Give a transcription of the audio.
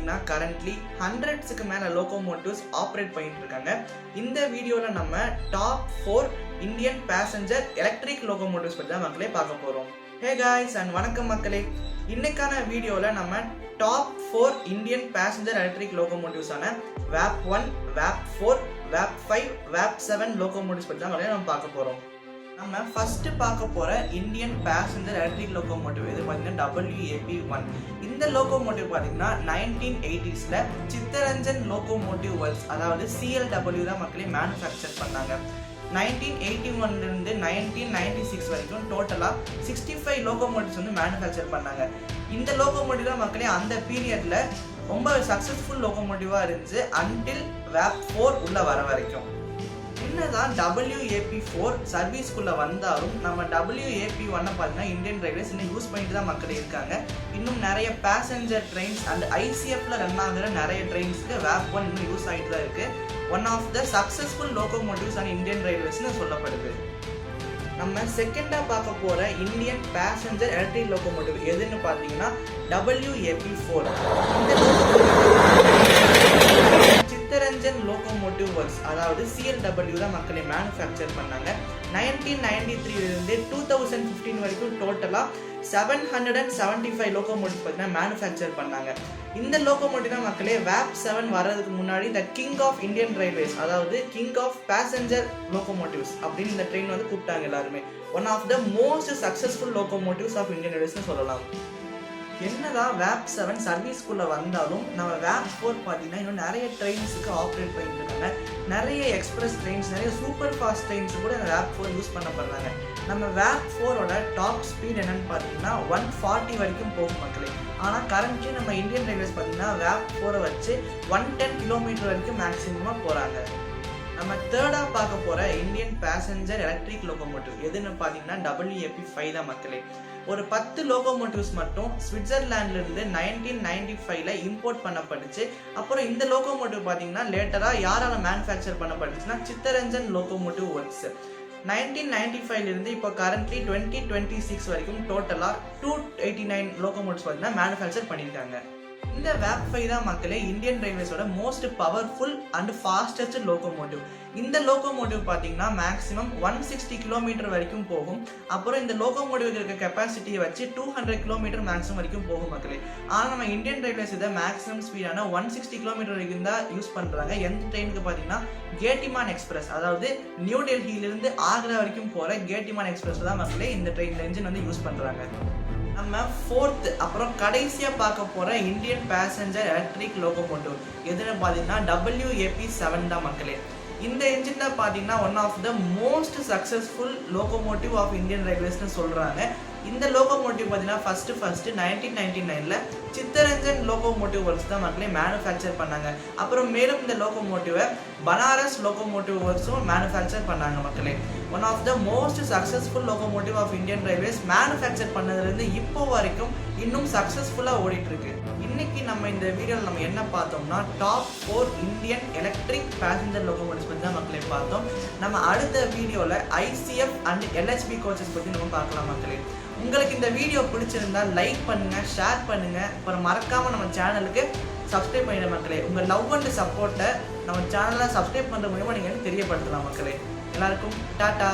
பாத்தீங்கன்னா currently hundreds மேல locomotives operate பண்ணிட்டு இருக்காங்க. இந்த வீடியோல நம்ம top 4 Indian passenger electric locomotives பத்தி தான் மக்களே பார்க்க போறோம். Hey guys and வணக்கம் மக்களே. இன்னைக்கான வீடியோல நம்ம top 4 Indian passenger electric locomotives ஆன VAP1, VAP4, VAP5, VAP7 locomotives பத்தி தான் நம்ம பார்க்க போறோம். நம்ம ஃபர்ஸ்ட் பார்க்க போற இந்தியன் பேசஞ்சர் எலக்ட்ரிக் லோகோமோட்டிவ் எது பார்த்தீங்கன்னா WAP1. இந்த லோகோமோட்டிவ் பார்த்தீங்கன்னா 1980ஸ்ல சித்தரஞ்சன் லோகோமோட்டிவ் ஒர்க்ஸ் அதாவது CLW தான் மக்களே மேனுஃபேக்சர் பண்ணாங்க. 1981 இருந்து 1996 வரைக்கும் டோட்டலா 65 லோகோமோட்டிவ்ஸ் வந்து மேனுஃபேக்சர் பண்ணாங்க. இந்த லோகோமோட்டிவ் தான் மக்களே அந்த பீரியட்ல ரொம்ப சக்சஸ்ஃபுல் லோகோமோட்டிவா இருந்துச்சு அன்டில் VAP4 உள்ள வர வரைக்கும். என்னதான் WAP4 சர்வீஸ்க்குள்ள வந்தாலும் நம்ம WAP1 பார்த்தீங்கன்னா இந்தியன் ரயில்வேஸ் இன்னும் யூஸ் பண்ணிட்டு தான் மக்கள் இருக்காங்க. இன்னும் நிறைய பேசஞ்சர் ட்ரெயின்ஸ் அண்ட் ICFல ரன் ஆகிற நிறைய ட்ரெயின்ஸ்க்கு VAP1 இன்னும் யூஸ் ஆகிட்டு தான் இருக்கு. One of the successful locomotives on Indian ரயில்வேஸ்னு சொல்லப்படுது. நம்ம செகண்டா பார்க்க போற இந்தியன் பேசஞ்சர் எலக்ட்ரிக் லோகோமோட்டிவ் எதுன்னு பார்த்தீங்கன்னா WAP4. சித்தரஞ்சன் லோகோமோட்டிவ் ஒர்க்ஸ் அதாவது CLW தான் மக்களை மேனுஃபேக்சர் பண்ணாங்க. 1993 இருந்து 2015 வரைக்கும் டோட்டலா 775 லோகோமோட்டிவ் பார்த்தீங்கன்னா மேனுஃபேக்சர் பண்ணாங்க. இந்த லோகோமோட்டிவ் தான் மக்களே VAP7 வர்றதுக்கு முன்னாடி the king of Indian railways அதாவது கிங் ஆஃப் பேசஞ்சர் லோகோமோட்டிவ்ஸ் அப்படின்னு இந்த ட்ரெயின் வந்து கூப்பிட்டாங்க எல்லாருமே. One of the most successful locomotives of Indian ரயில்வேஸ்னு சொல்லலாம். என்னதான் VAP7 சர்வீஸ்க்குள்ள வந்தாலும் நம்ம VAP4 பார்த்தீங்கன்னா இன்னும் நிறைய ட்ரெயின்ஸுக்கு ஆப்ரேட் பண்ணிட்டு இருக்காங்க. நிறைய எக்ஸ்பிரஸ் ட்ரெயின்ஸ், நிறைய சூப்பர் ஃபாஸ்ட் ட்ரெயின்ஸ் கூட இந்த VAP4 யூஸ் பண்ணப்படுறாங்க. நம்ம VAP4ஓட டாப் ஸ்பீட் என்னன்னு பார்த்தீங்கன்னா 140 வரைக்கும் போகும் மக்களே. ஆனால் கரண்ட்லி நம்ம இந்தியன் ரயில்வேஸ் பார்த்தீங்கன்னா VAP4 வச்சு 110 கிலோமீட்டர் வரைக்கும் மேக்ஸிமமாக போகிறாங்க. நம்ம தேர்டாக பார்க்க போகிற இந்தியன் பேசஞ்சர் எலக்ட்ரிக் லோகோமோட்டிவ் எதுன்னு பார்த்தீங்கன்னா WAP5 தான் மக்களே. ஒரு 10 லோகோமோட்டிவ்ஸ் மட்டும் ஸ்விட்சர்லாண்ட்லேருந்து 1995ல இம்போர்ட் பண்ணப்பட்டுச்சு. அப்புறம் இந்த லோகோமோட்டிவ் பார்த்தீங்கன்னா லேட்டராக யாரால மேனுஃபேக்சர் பண்ணப்பட்டுச்சுன்னா சித்தரஞ்சன் லோகோமோட்டிவ் ஒர்க்ஸ். 1995லேருந்து இப்போ கரண்ட்லி 2026 வரைக்கும் டோட்டலாக 289 லோகோமோட்டிவ்ஸ் பார்த்தீங்கன்னா மேனுஃபேக்சர் பண்ணியிருக்காங்க. இந்த VAP5 தான் மக்களே இந்தியன் ரயில்வேஸோட most powerful and fastest locomotive. இந்த லோகோமோட்டிவ் பார்த்தீங்கன்னா மேக்ஸிமம் 160 கிலோமீட்டர் வரைக்கும் போகும். அப்புறம் இந்த லோகோமோட்டிவ் இருக்க கெப்பாசிட்டியை வச்சு 200 கிலோமீட்டர் மேக்ஸிமம் வரைக்கும் போகும் மக்களே. ஆனால் நம்ம இந்தியன் ரயில்வேஸ் இதை மேக்ஸிமம் ஸ்பீடான 160 கிலோமீட்டர் வரைக்கும் தான் யூஸ் பண்ணுறாங்க. எந்த ட்ரெயினுக்கு பார்த்தீங்கன்னா கேட்டிமான் எக்ஸ்பிரஸ் அதாவது நியூ டெல்லியிலிருந்து ஆக்ரா வரைக்கும் போகிற கேட்டிமான் எக்ஸ்பிரஸ் தான் மக்களே இந்த ட்ரெயின் என்ஜின் வந்து யூஸ் பண்ணுறாங்க. நம்ம ஃபோர்த் அப்புறம் கடைசியாக பார்க்க போகிற இந்தியன் பேசஞ்சர் எலக்ட்ரிக் லோகோமோட்டிவ் எதுன்னு பார்த்தீங்கன்னா WAP7 தான் மக்களே. இந்த என்ஜின் தான் பார்த்தீங்கன்னா one of the most successful locomotive of Indian ரயில்வேஸ்னு சொல்கிறாங்க. இந்த லோகோமோட்டிவ் பார்த்தீங்கன்னா ஃபர்ஸ்ட் 1999ல சித்தரஞ்சன் லோகோமோட்டிவ் ஒர்க்ஸ் தான் மக்களே மேனுஃபேக்சர் பண்ணாங்க. அப்புறம் மேலும் இந்த லோகோமோட்டிவை பனாரஸ் லோகோமோட்டிவ் ஒர்க்ஸும் மேனுஃபேக்சர் பண்ணாங்க மக்களே. One of the most successful locomotive of Indian railways manufacture பண்ணதுலேருந்து இப்போ வரைக்கும் இன்னும் சக்ஸஸ்ஃபுல்லாக ஓடிட்டு இருக்கு. இன்னைக்கு நம்ம இந்த வீடியோவில் நம்ம என்ன பார்த்தோம்னா top 4 Indian electric passenger locomotives பற்றி தான் மக்களே பார்த்தோம். நம்ம அடுத்த வீடியோவில் ICF அண்ட் LHB கோச்சஸ் பற்றி நம்ம பார்க்கலாம் மக்களே. உங்களுக்கு இந்த வீடியோ பிடிச்சிருந்தா லைக் பண்ணுங்க, ஷேர் பண்ணுங்க, அப்புறம் மறக்காம நம்ம சேனலுக்கு சப்ஸ்கிரைப் பண்ணிடுங்க மக்களே. உங்க லவ் அண்ட் சப்போர்ட்டை நம்ம சேனலை சப்ஸ்கிரைப் பண்ற மூலமா நீங்க தெரியப்படுத்தலாம் மக்களே. எல்லாருக்கும் டாடா.